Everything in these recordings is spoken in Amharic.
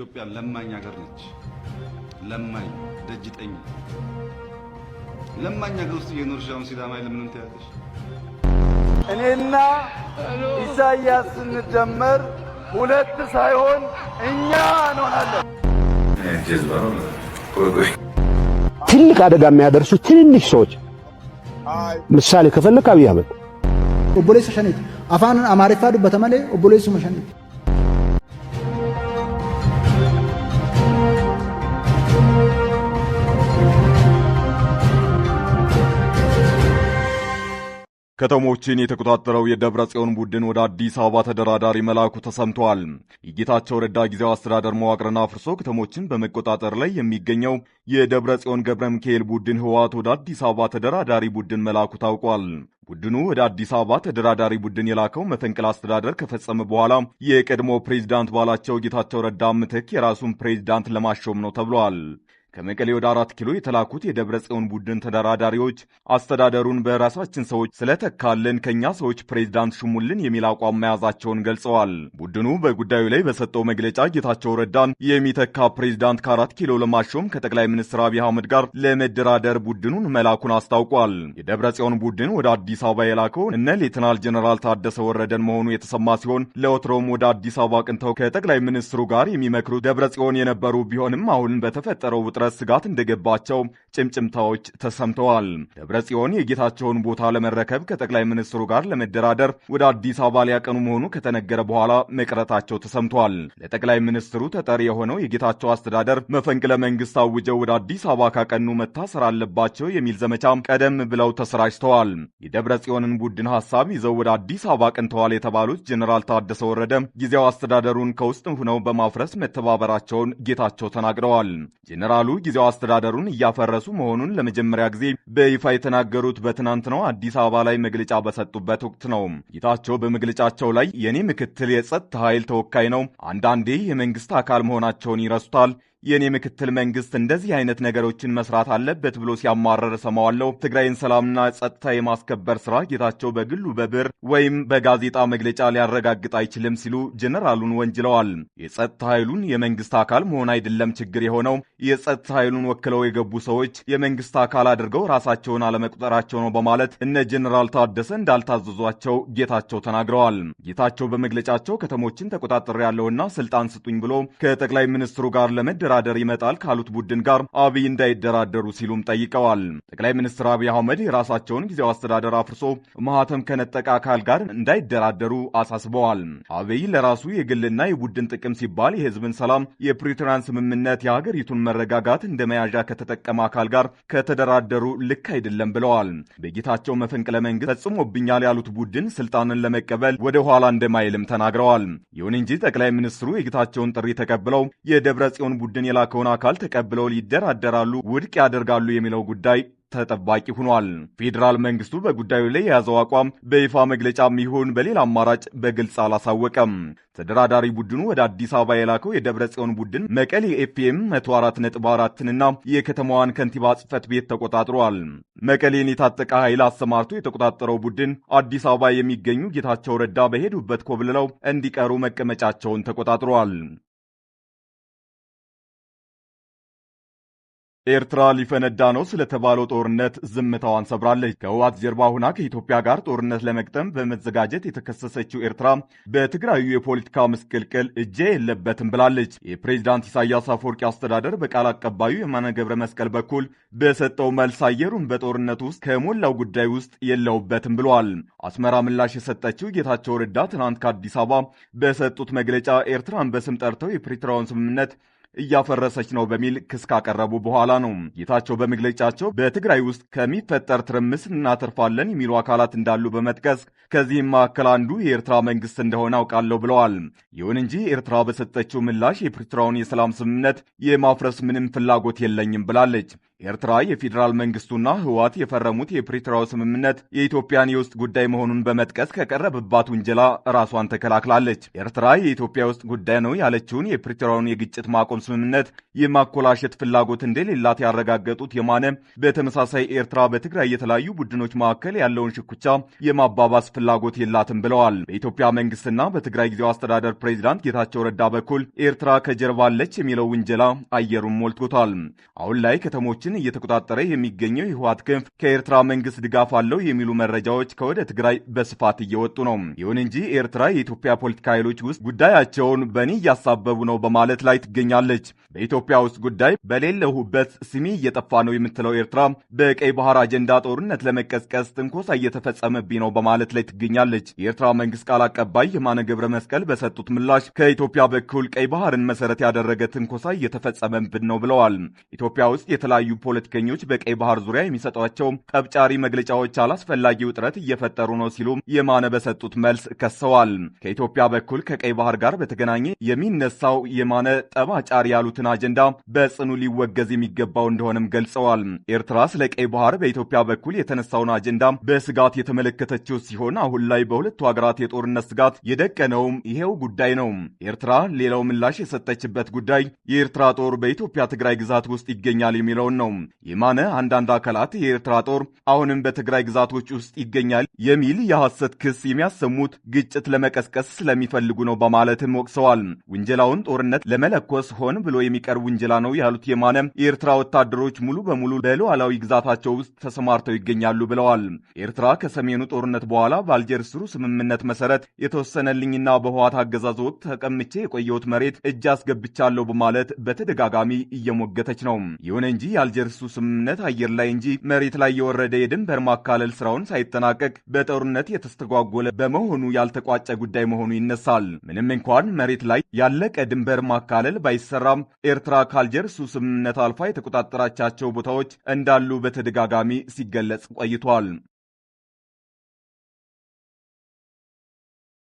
ኢትዮጵያ ለማኝ ሀገር ነች። ለማኝ ደጅጠኝ ለማኝ ሀገር ውስጥ እየኖርሽ አሁን ሲዳማ ለምን ትያለሽ? እኔና ኢሳያስ ስንደመር ሁለት ሳይሆን እኛ እንሆናለን። ትልቅ አደጋ የሚያደርሱ ትንንሽ ሰዎች ምሳሌ ከፈለክ አብይ አህመድ ኦቦሌስ ሸኔት አፋን አማሪፋ ዱበተመለ ኦቦሌስ መሸኔት ከተሞችን የተቆጣጠረው የደብረ ጽዮን ቡድን ወደ አዲስ አበባ ተደራዳሪ መላኩ ተሰምቷል። የጌታቸው ረዳ ጊዜያዊ አስተዳደር መዋቅርና አፍርሶ ከተሞችን በመቆጣጠር ላይ የሚገኘው የደብረ ጽዮን ገብረ ሚካኤል ቡድን ህወሓት ወደ አዲስ አበባ ተደራዳሪ ቡድን መላኩ ታውቋል። ቡድኑ ወደ አዲስ አበባ ተደራዳሪ ቡድን የላከው መፈንቅለ አስተዳደር ከፈጸመ በኋላ የቀድሞ ፕሬዝዳንት ባላቸው ጌታቸው ረዳ ምትክ የራሱን ፕሬዝዳንት ለማሾም ነው ተብሏል። ከመቀሌ ወደ 4 ኪሎ የተላኩት የደብረ ጽዮን ቡድን ተደራዳሪዎች አስተዳደሩን በራሳችን ሰዎች ስለተካልን ከኛ ሰዎች ፕሬዝዳንት ሹሙልን የሚል አቋም መያዛቸውን ገልጸዋል። ቡድኑ በጉዳዩ ላይ በሰጠው መግለጫ ጌታቸው ረዳን የሚተካ ፕሬዝዳንት ከ4 ኪሎ ለማሾም ከጠቅላይ ሚኒስትር አብይ አህመድ ጋር ለመደራደር ቡድኑን መላኩን አስታውቋል። የደብረ ጽዮን ቡድን ወደ አዲስ አበባ የላከው እነ ሌተናል ጀነራል ታደሰ ወረደን መሆኑ የተሰማ ሲሆን ለወትሮም ወደ አዲስ አበባ ቅንተው ከጠቅላይ ሚኒስትሩ ጋር የሚመክሩት ደብረ ጽዮን የነበሩ ቢሆንም አሁን በተፈጠረው ስጋት እንደገባቸው ጭምጭምታዎች ተሰምተዋል። ደብረ ጽዮን የጌታቸውን ቦታ ለመረከብ ከጠቅላይ ሚኒስትሩ ጋር ለመደራደር ወደ አዲስ አበባ ሊያቀኑ መሆኑ ከተነገረ በኋላ መቅረታቸው ተሰምቷል። ለጠቅላይ ሚኒስትሩ ተጠሪ የሆነው የጌታቸው አስተዳደር መፈንቅለ መንግስት አውጀው ወደ አዲስ አበባ ካቀኑ መታሰር አለባቸው የሚል ዘመቻ ቀደም ብለው ተሰራጭተዋል። የደብረ ጽዮንን ቡድን ሐሳብ ይዘው ወደ አዲስ አበባ ቀንተዋል የተባሉት ጀነራል ታደሰ ወረደ ጊዜያዊ አስተዳደሩን ከውስጥ ሆነው በማፍረስ መተባበራቸውን ጌታቸው ተናግረዋል። ጀነራሉ ጊዜው አስተዳደሩን እያፈረሱ መሆኑን ለመጀመሪያ ጊዜ በይፋ የተናገሩት በትናንትናው አዲስ አበባ ላይ መግለጫ በሰጡበት ወቅት ነው። ጌታቸው በመግለጫቸው ላይ የኔ ምክትል የጸጥታ ኃይል ተወካይ ነው፣ አንዳንዴ የመንግስት አካል መሆናቸውን ይረሱታል፣ የኔ ምክትል መንግስት እንደዚህ አይነት ነገሮችን መስራት አለበት ብሎ ሲያማረር ሰማዋለሁ። ትግራይን ሰላምና ጸጥታ የማስከበር ስራ ጌታቸው በግሉ በብር ወይም በጋዜጣ መግለጫ ሊያረጋግጥ አይችልም ሲሉ ጀነራሉን ወንጅለዋል። የጸጥታ ኃይሉን የመንግስት አካል መሆን አይደለም ችግር የሆነው የጸጥታ ኃይሉን ወክለው የገቡ ሰዎች የመንግስት አካል አድርገው ራሳቸውን አለመቁጠራቸው ነው በማለት እነ ጀነራል ታደሰ እንዳልታዘዟቸው ጌታቸው ተናግረዋል። ጌታቸው በመግለጫቸው ከተሞችን ተቆጣጥሬያለሁና ስልጣን ስጡኝ ብሎ ከጠቅላይ ሚኒስትሩ ጋር ለመደራደር ይመጣል ካሉት ቡድን ጋር አብይ እንዳይደራደሩ ሲሉም ጠይቀዋል። ጠቅላይ ሚኒስትር አብይ አህመድ የራሳቸውን ጊዜያዊ አስተዳደር አፍርሶ ማህተም ከነጠቀ አካል ጋር እንዳይደራደሩ አሳስበዋል። አብይ ለራሱ የግልና የቡድን ጥቅም ሲባል የህዝብን ሰላም፣ የፕሪቶሪያን ስምምነት፣ የሀገሪቱን መረጋጋት እንደ መያዣ ከተጠቀመ አካል ጋር ከተደራደሩ ልክ አይደለም ብለዋል። በጌታቸው መፈንቅለ መንግስት ፈጽሞብኛል ያሉት ቡድን ስልጣንን ለመቀበል ወደ ኋላ እንደማይልም ተናግረዋል። ይሁን እንጂ ጠቅላይ ሚኒስትሩ የጌታቸውን ጥሪ ተቀብለው የደብረ ጽዮን ቡድን የላከውን አካል ተቀብለው ሊደራደራሉ፣ ውድቅ ያደርጋሉ የሚለው ጉዳይ ተጠባቂ ሆኗል። ፌዴራል መንግስቱ በጉዳዩ ላይ የያዘው አቋም በይፋ መግለጫም ይሁን በሌላ አማራጭ በግልጽ አላሳወቀም። ተደራዳሪ ቡድኑ ወደ አዲስ አበባ የላከው የደብረ ጽዮን ቡድን መቀሌ ኤፍኤም 104.4ንና የከተማዋን ከንቲባ ጽሕፈት ቤት ተቆጣጥሯል። መቀሌን የታጠቀ ኃይል አሰማርቶ የተቆጣጠረው ቡድን አዲስ አበባ የሚገኙ ጌታቸው ረዳ በሄዱበት ኮብልለው እንዲቀሩ መቀመጫቸውን ተቆጣጥሯል። ኤርትራ ሊፈነዳ ነው ስለተባለው ጦርነት ዝምታዋን ሰብራለች። ከህወሓት ጀርባ ሆና ከኢትዮጵያ ጋር ጦርነት ለመቅጠም በመዘጋጀት የተከሰሰችው ኤርትራ በትግራዩ የፖለቲካ ምስቅልቅል እጄ የለበትም ብላለች። የፕሬዝዳንት ኢሳያስ አፈወርቂ አስተዳደር በቃል አቀባዩ የማነ ገብረ መስቀል በኩል በሰጠው መልስ አየሩን በጦርነት ውስጥ ከሞላው ጉዳይ ውስጥ የለውበትም ብሏል። አስመራ ምላሽ የሰጠችው ጌታቸው ረዳ ትናንት ከአዲስ አበባ በሰጡት መግለጫ ኤርትራን በስም ጠርተው የፕሪቶሪያውን ስምምነት እያፈረሰች ነው በሚል ክስ ካቀረቡ በኋላ ነው። ጌታቸው በመግለጫቸው በትግራይ ውስጥ ከሚፈጠር ትርምስ እናተርፋለን የሚሉ አካላት እንዳሉ በመጥቀስ ከዚህም መካከል አንዱ የኤርትራ መንግስት እንደሆነ አውቃለሁ ብለዋል። ይሁን እንጂ ኤርትራ በሰጠችው ምላሽ የፕሪቶሪያውን የሰላም ስምምነት የማፍረስ ምንም ፍላጎት የለኝም ብላለች። ኤርትራ የፌዴራል መንግስቱና ህወሓት የፈረሙት የፕሪቶሪያው ስምምነት የኢትዮጵያን የውስጥ ጉዳይ መሆኑን በመጥቀስ ከቀረበባት ውንጀላ ራሷን ተከላክላለች። ኤርትራ የኢትዮጵያ ውስጥ ጉዳይ ነው ያለችውን የፕሪቶሪያውን የግጭት ማቆም የፕሪቶሪያውን ስምምነት የማኮላሸት ፍላጎት እንደሌላት ያረጋገጡት የማነ በተመሳሳይ ኤርትራ በትግራይ የተለያዩ ቡድኖች መካከል ያለውን ሽኩቻ የማባባስ ፍላጎት የላትም ብለዋል። በኢትዮጵያ መንግስትና በትግራይ ጊዜያዊ አስተዳደር ፕሬዝዳንት ጌታቸው ረዳ በኩል ኤርትራ ከጀርባ አለች የሚለው ውንጀላ አየሩን ሞልቶታል። አሁን ላይ ከተሞችን እየተቆጣጠረ የሚገኘው የህወሓት ክንፍ ከኤርትራ መንግስት ድጋፍ አለው የሚሉ መረጃዎች ከወደ ትግራይ በስፋት እየወጡ ነው። ይሁን እንጂ ኤርትራ የኢትዮጵያ ፖለቲካ ኃይሎች ውስጥ ጉዳያቸውን በእኔ እያሳበቡ ነው በማለት ላይ ትገኛለች። በኢትዮጵያ ውስጥ ጉዳይ በሌለሁበት ስሜ እየጠፋ ነው የምትለው ኤርትራ በቀይ ባህር አጀንዳ ጦርነት ለመቀስቀስ ትንኮሳ እየተፈጸመብኝ ነው በማለት ላይ ትገኛለች። የኤርትራ መንግስት ቃል አቀባይ የማነ ገብረ መስቀል በሰጡት ምላሽ ከኢትዮጵያ በኩል ቀይ ባህርን መሰረት ያደረገ ትንኮሳ እየተፈጸመብን ነው ብለዋል። ኢትዮጵያ ውስጥ የተለያዩ ፖለቲከኞች በቀይ ባህር ዙሪያ የሚሰጧቸው ጠብጫሪ መግለጫዎች አላስፈላጊ ውጥረት እየፈጠሩ ነው ሲሉ የማነ በሰጡት መልስ ከሰዋል። ከኢትዮጵያ በኩል ከቀይ ባህር ጋር በተገናኘ የሚነሳው የማነ ጠባጫሪ ያሉትን አጀንዳ በጽኑ ሊወገዝ የሚገባው እንደሆነም ገልጸዋል። ኤርትራ ስለ ቀይ ባህር በኢትዮጵያ በኩል የተነሳውን አጀንዳ በስጋት የተመለከተችው ሲሆን አሁን ላይ በሁለቱ ሀገራት የጦርነት ስጋት የደቀነውም ይሄው ጉዳይ ነው። ኤርትራ ሌላው ምላሽ የሰጠችበት ጉዳይ የኤርትራ ጦር በኢትዮጵያ ትግራይ ግዛት ውስጥ ይገኛል የሚለውን ነው። የማነ አንዳንድ አካላት የኤርትራ ጦር አሁንም በትግራይ ግዛቶች ውስጥ ይገኛል የሚል የሐሰት ክስ የሚያሰሙት ግጭት ለመቀስቀስ ስለሚፈልጉ ነው በማለትም ወቅሰዋል። ውንጀላውን ጦርነት ለመለኮስ ሆን ብሎ የሚቀርብ ውንጀላ ነው ያሉት የማነ የኤርትራ ወታደሮች ሙሉ በሙሉ በሉዓላዊ ግዛታቸው ውስጥ ተሰማርተው ይገኛሉ ብለዋል። ኤርትራ ከሰሜኑ ጦርነት በኋላ በአልጀርስሩ ስምምነት መሰረት የተወሰነልኝና በህወሓት አገዛዝ ወቅት ተቀምጬ የቆየሁት መሬት እጅ አስገብቻለሁ በማለት በተደጋጋሚ እየሞገተች ነው። ይሁን እንጂ የአልጀርሱ ስምምነት አየር ላይ እንጂ መሬት ላይ የወረደ የድንበር ማካለል ስራውን ሳይጠናቀቅ በጦርነት የተስተጓጎለ በመሆኑ ያልተቋጨ ጉዳይ መሆኑ ይነሳል። ምንም እንኳን መሬት ላይ ያለቀ ድንበር ማካለል ባይሰራም ኤርትራ ከአልጀርሱ ስምምነት አልፋ የተቆጣጠራቻቸው ቦታዎች እንዳሉ በተደጋጋሚ ሲገለጽ ቆይቷል።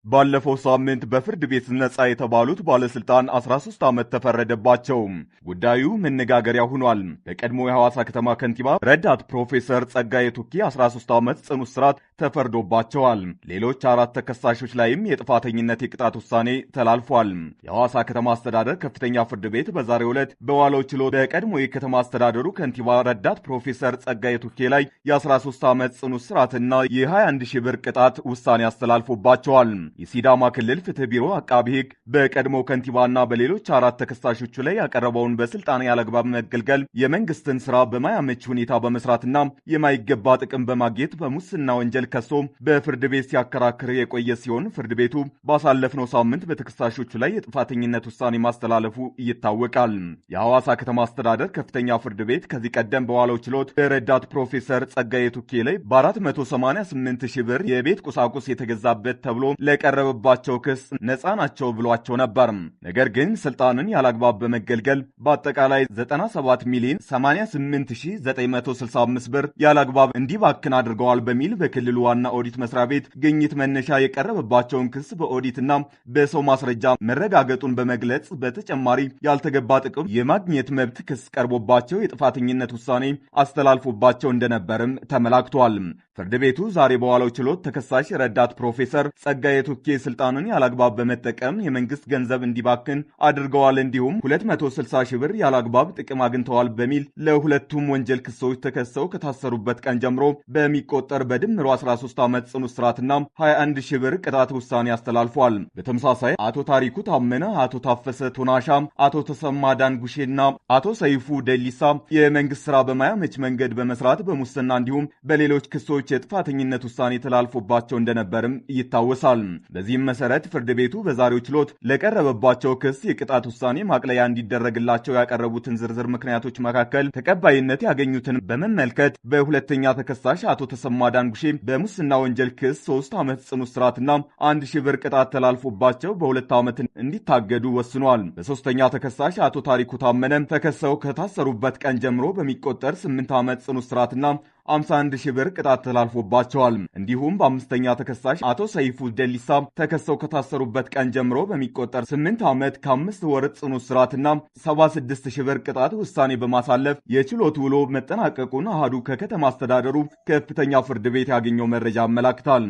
ባለፈው ሳምንት በፍርድ ቤት ነጻ የተባሉት ባለስልጣን 13 ዓመት ተፈረደባቸው። ጉዳዩ መነጋገሪያ ሆኗል። በቀድሞ የሐዋሳ ከተማ ከንቲባ ረዳት ፕሮፌሰር ጸጋዬ ቱኬ 13 ዓመት ጽኑ እስራት ተፈርዶባቸዋል። ሌሎች 4 ተከሳሾች ላይም የጥፋተኝነት የቅጣት ውሳኔ ተላልፏል። የሐዋሳ ከተማ አስተዳደር ከፍተኛ ፍርድ ቤት በዛሬው ዕለት በዋለው ችሎት በቀድሞ የከተማ አስተዳደሩ ከንቲባ ረዳት ፕሮፌሰር ጸጋዬ ቱኬ ላይ የ13 ዓመት ጽኑ እስራትና የ21 ሺህ ብር ቅጣት ውሳኔ አስተላልፎባቸዋል። የሲዳማ ክልል ፍትህ ቢሮ አቃቢ ሕግ በቀድሞ ከንቲባና በሌሎች 4 ተከሳሾቹ ላይ ያቀረበውን በስልጣን ያለአግባብ መገልገል የመንግስትን ስራ በማያመች ሁኔታ በመስራትና የማይገባ ጥቅም በማግኘት በሙስና ወንጀል ከሶ በፍርድ ቤት ሲያከራክር የቆየ ሲሆን ፍርድ ቤቱ ባሳለፍነው ሳምንት በተከሳሾቹ ላይ የጥፋተኝነት ውሳኔ ማስተላለፉ ይታወቃል። የሐዋሳ ከተማ አስተዳደር ከፍተኛ ፍርድ ቤት ከዚህ ቀደም በዋለው ችሎት በረዳት ፕሮፌሰር ጸጋዬ ቱኬ ላይ በ488 ሺህ ብር የቤት ቁሳቁስ የተገዛበት ተብሎ ለቀረበባቸው ክስ ነፃ ናቸው ብሏቸው ነበር። ነገር ግን ስልጣንን ያላግባብ በመገልገል በአጠቃላይ 97 ሚሊዮን 88965 ብር ያላግባብ እንዲባክን አድርገዋል በሚል በክልሉ ዋና ኦዲት መስሪያ ቤት ግኝት መነሻ የቀረበባቸውን ክስ በኦዲትና በሰው ማስረጃ መረጋገጡን በመግለጽ በተጨማሪ ያልተገባ ጥቅም የማግኘት መብት ክስ ቀርቦባቸው የጥፋተኝነት ውሳኔ አስተላልፎባቸው እንደነበርም ተመላክቷል። ፍርድ ቤቱ ዛሬ በዋለው ችሎት ተከሳሽ ረዳት ፕሮፌሰር ጸጋዬ ቱኬ ስልጣንን ያላግባብ በመጠቀም የመንግስት ገንዘብ እንዲባክን አድርገዋል፣ እንዲሁም 260 ሺህ ብር ያላግባብ ጥቅም አግኝተዋል በሚል ለሁለቱም ወንጀል ክሶች ተከሰው ከታሰሩበት ቀን ጀምሮ በሚቆጠር በድምሩ 13 ዓመት ጽኑ እስራትና 21 ሺህ ብር ቅጣት ውሳኔ አስተላልፏል። በተመሳሳይ አቶ ታሪኩ ታመነ፣ አቶ ታፈሰ ቶናሻ፣ አቶ ተሰማ ዳንጉሼና አቶ ሰይፉ ደሊሳ የመንግስት ስራ በማያመች መንገድ በመስራት በሙስና እንዲሁም በሌሎች ክሶች የጥፋተኝነት ውሳኔ ተላልፎባቸው እንደነበርም ይታወሳል። በዚህም መሰረት ፍርድ ቤቱ በዛሬው ችሎት ለቀረበባቸው ክስ የቅጣት ውሳኔ ማቅለያ እንዲደረግላቸው ያቀረቡትን ዝርዝር ምክንያቶች መካከል ተቀባይነት ያገኙትን በመመልከት በሁለተኛ ተከሳሽ አቶ ተሰማ ዳንጉሼ በሙስና ወንጀል ክስ 3 ዓመት ጽኑ እስራትና 1 ሺህ ብር ቅጣት ተላልፎባቸው በ2 ዓመት እንዲታገዱ ወስኗል። በሶስተኛ ተከሳሽ አቶ ታሪኩ ታመነ ተከሰው ከታሰሩበት ቀን ጀምሮ በሚቆጠር 8 ዓመት ጽኑ እስራትና 51 ሺህ ብር ቅጣት ተላልፎባቸዋል። እንዲሁም በአምስተኛ ተከሳሽ አቶ ሰይፉ ደሊሳ ተከሰው ከታሰሩበት ቀን ጀምሮ በሚቆጠር 8 ዓመት ከ5 ወር ጽኑ እስራትና 76 ሺህ ብር ቅጣት ውሳኔ በማሳለፍ የችሎት ውሎ መጠናቀቁን አሃዱ ከከተማ አስተዳደሩ ከፍተኛ ፍርድ ቤት ያገኘው መረጃ አመላክታል።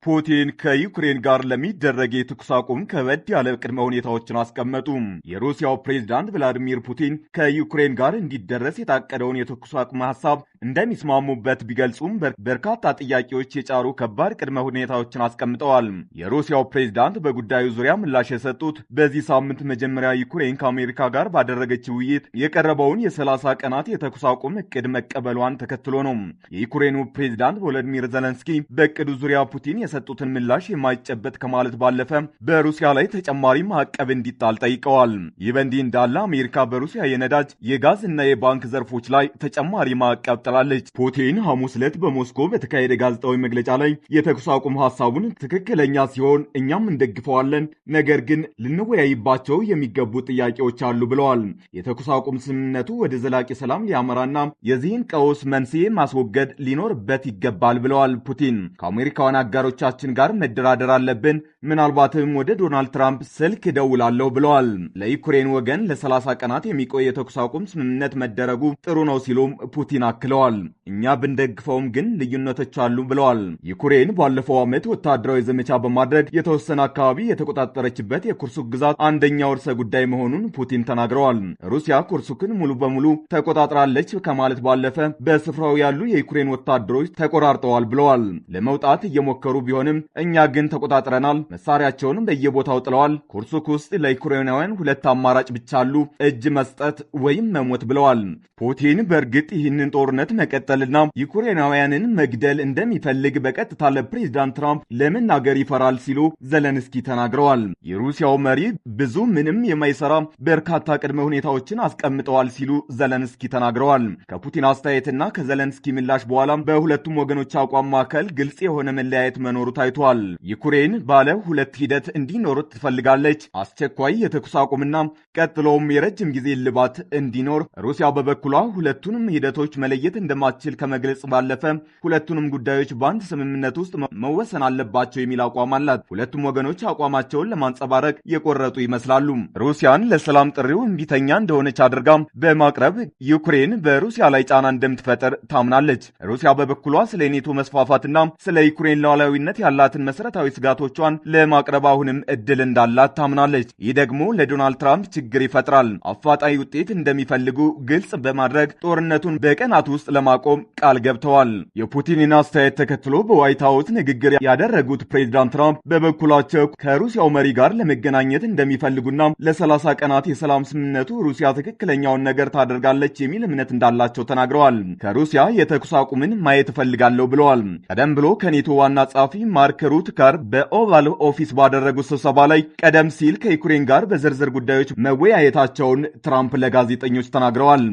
ፑቲን ከዩክሬን ጋር ለሚደረግ የተኩስ አቁም ከበድ ያለ ቅድመ ሁኔታዎችን አስቀመጡ። የሩሲያው ፕሬዝዳንት ቭላዲሚር ፑቲን ከዩክሬን ጋር እንዲደረስ የታቀደውን የተኩስ አቁም ሐሳብ እንደሚስማሙበት ቢገልጹም በርካታ ጥያቄዎች የጫሩ ከባድ ቅድመ ሁኔታዎችን አስቀምጠዋል። የሩሲያው ፕሬዝዳንት በጉዳዩ ዙሪያ ምላሽ የሰጡት በዚህ ሳምንት መጀመሪያ ዩክሬን ከአሜሪካ ጋር ባደረገችው ውይይት የቀረበውን የ30 ቀናት የተኩስ አቁም እቅድ መቀበሏን ተከትሎ ነው። የዩክሬኑ ፕሬዝዳንት ቮሎዲሚር ዘለንስኪ በእቅዱ ዙሪያ ፑቲን የሰጡትን ምላሽ የማይጨበጥ ከማለት ባለፈ በሩሲያ ላይ ተጨማሪ ማዕቀብ እንዲጣል ጠይቀዋል። ይህ በእንዲህ እንዳለ አሜሪካ በሩሲያ የነዳጅ የጋዝ እና የባንክ ዘርፎች ላይ ተጨማሪ ማዕቀብ ጥላለች። ፑቲን ሐሙስ ዕለት በሞስኮ በተካሄደ ጋዜጣዊ መግለጫ ላይ የተኩስ አቁም ሐሳቡን ትክክለኛ ሲሆን እኛም እንደግፈዋለን፣ ነገር ግን ልንወያይባቸው የሚገቡ ጥያቄዎች አሉ ብለዋል። የተኩስ አቁም ስምምነቱ ወደ ዘላቂ ሰላም ሊያመራና የዚህን ቀውስ መንስኤ ማስወገድ ሊኖርበት ይገባል ብለዋል ፑቲን። ከአሜሪካውያን አጋሮቻችን ጋር መደራደር አለብን፣ ምናልባትም ወደ ዶናልድ ትራምፕ ስልክ እደውላለሁ ብለዋል። ለዩክሬን ወገን ለ30 ቀናት የሚቆይ የተኩስ አቁም ስምምነት መደረጉ ጥሩ ነው ሲሉም ፑቲን አክለዋል። እኛ ብንደግፈውም ግን ልዩነቶች አሉ ብለዋል። ዩክሬን ባለፈው ዓመት ወታደራዊ ዘመቻ በማድረግ የተወሰነ አካባቢ የተቆጣጠረችበት የኩርሱክ ግዛት አንደኛው ርዕሰ ጉዳይ መሆኑን ፑቲን ተናግረዋል። ሩሲያ ኩርሱክን ሙሉ በሙሉ ተቆጣጥራለች ከማለት ባለፈ በስፍራው ያሉ የዩክሬን ወታደሮች ተቆራርጠዋል ብለዋል። ለመውጣት እየሞከሩ ቢሆንም እኛ ግን ተቆጣጥረናል፣ መሳሪያቸውን በየቦታው ጥለዋል። ኩርሱክ ውስጥ ለዩክሬናውያን ሁለት አማራጭ ብቻ አሉ፣ እጅ መስጠት ወይም መሞት ብለዋል። ፑቲን በእርግጥ ይህንን ጦርነት መቀጠልና ዩክሬናውያንን መግደል እንደሚፈልግ በቀጥታ ለፕሬዝዳንት ትራምፕ ለመናገር ይፈራል ሲሉ ዘለንስኪ ተናግረዋል። የሩሲያው መሪ ብዙ ምንም የማይሰራ በርካታ ቅድመ ሁኔታዎችን አስቀምጠዋል ሲሉ ዘለንስኪ ተናግረዋል። ከፑቲን አስተያየትና ከዘለንስኪ ምላሽ በኋላ በሁለቱም ወገኖች አቋም መካከል ግልጽ የሆነ መለያየት መኖሩ ታይቷል። ዩክሬን ባለ ሁለት ሂደት እንዲኖር ትፈልጋለች፣ አስቸኳይ የተኩስ አቁምና ቀጥሎም የረጅም ጊዜ እልባት እንዲኖር። ሩሲያ በበኩሏ ሁለቱንም ሂደቶች መለየት እንደማትችል ከመግለጽ ባለፈ ሁለቱንም ጉዳዮች በአንድ ስምምነት ውስጥ መወሰን አለባቸው የሚል አቋም አላት። ሁለቱም ወገኖች አቋማቸውን ለማንጸባረቅ የቆረጡ ይመስላሉ። ሩሲያን ለሰላም ጥሪው እምቢተኛ እንደሆነች አድርጋ በማቅረብ ዩክሬን በሩሲያ ላይ ጫና እንደምትፈጥር ታምናለች። ሩሲያ በበኩሏ ስለ ኔቶ መስፋፋትና ስለ ዩክሬን ሉዓላዊነት ያላትን መሰረታዊ ስጋቶቿን ለማቅረብ አሁንም እድል እንዳላት ታምናለች። ይህ ደግሞ ለዶናልድ ትራምፕ ችግር ይፈጥራል። አፋጣኝ ውጤት እንደሚፈልጉ ግልጽ በማድረግ ጦርነቱን በቀናት ውስጥ ለማቆም ቃል ገብተዋል። የፑቲንን አስተያየት ተከትሎ በዋይት ሀውስ ንግግር ያደረጉት ፕሬዝዳንት ትራምፕ በበኩላቸው ከሩሲያው መሪ ጋር ለመገናኘት እንደሚፈልጉና ለ30 ቀናት የሰላም ስምምነቱ ሩሲያ ትክክለኛውን ነገር ታደርጋለች የሚል እምነት እንዳላቸው ተናግረዋል። ከሩሲያ የተኩስ አቁምን ማየት እፈልጋለሁ ብለዋል። ቀደም ብሎ ከኔቶ ዋና ጸሐፊ ማርክ ሩት ጋር በኦቫል ኦፊስ ባደረጉት ስብሰባ ላይ ቀደም ሲል ከዩክሬን ጋር በዝርዝር ጉዳዮች መወያየታቸውን ትራምፕ ለጋዜጠኞች ተናግረዋል።